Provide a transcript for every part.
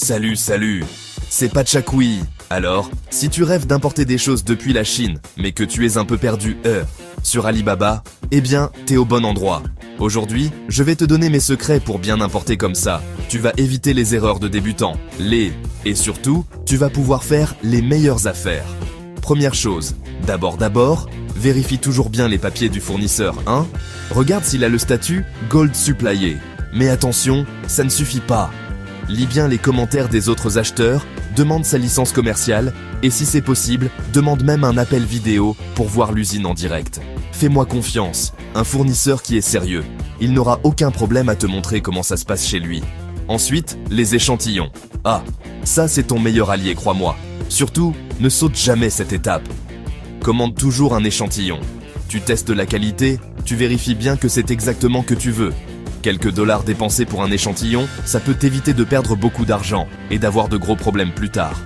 Salut, c'est Patchakoui. Alors, si tu rêves d'importer des choses depuis la Chine, mais que tu es un peu perdu, sur Alibaba, eh bien, t'es au bon endroit. Aujourd'hui, je vais te donner mes secrets pour bien importer comme ça. Tu vas éviter les erreurs de débutants, et surtout, tu vas pouvoir faire les meilleures affaires. Première chose, d'abord, vérifie toujours bien les papiers du fournisseur, hein? Regarde s'il a le statut Gold Supplier. Mais attention, ça ne suffit pas. Lis bien les commentaires des autres acheteurs, demande sa licence commerciale, et si c'est possible, demande même un appel vidéo pour voir l'usine en direct. Fais-moi confiance, un fournisseur qui est sérieux. Il n'aura aucun problème à te montrer comment ça se passe chez lui. Ensuite, les échantillons. Ah, ça c'est ton meilleur allié, crois-moi. Surtout, ne saute jamais cette étape. Commande toujours un échantillon. Tu testes la qualité, tu vérifies bien que c'est exactement que tu veux. Quelques dollars dépensés pour un échantillon, ça peut t'éviter de perdre beaucoup d'argent et d'avoir de gros problèmes plus tard.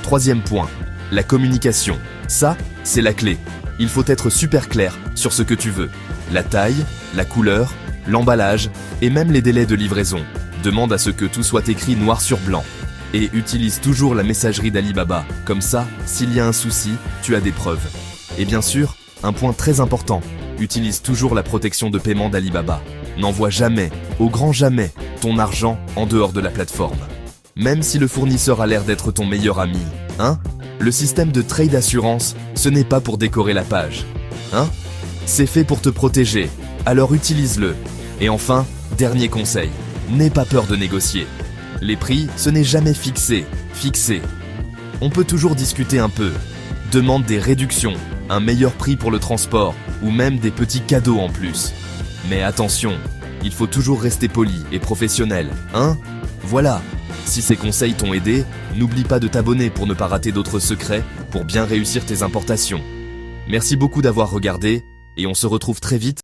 Troisième point, la communication. Ça, c'est la clé. Il faut être super clair sur ce que tu veux. La taille, la couleur, l'emballage et même les délais de livraison. Demande à ce que tout soit écrit noir sur blanc. Et utilise toujours la messagerie d'Alibaba. Comme ça, s'il y a un souci, tu as des preuves. Et bien sûr, un point très important, utilise toujours la protection de paiement d'Alibaba. N'envoie jamais, au grand jamais, ton argent en dehors de la plateforme. Même si le fournisseur a l'air d'être ton meilleur ami, hein? Le système de trade assurance, ce n'est pas pour décorer la page, hein? C'est fait pour te protéger, alors utilise-le. Et enfin, dernier conseil, n'aie pas peur de négocier. Les prix, ce n'est jamais fixé. On peut toujours discuter un peu. Demande des réductions, un meilleur prix pour le transport, ou même des petits cadeaux en plus. Mais attention, il faut toujours rester poli et professionnel, hein? Voilà, si ces conseils t'ont aidé, n'oublie pas de t'abonner pour ne pas rater d'autres secrets pour bien réussir tes importations. Merci beaucoup d'avoir regardé, et on se retrouve très vite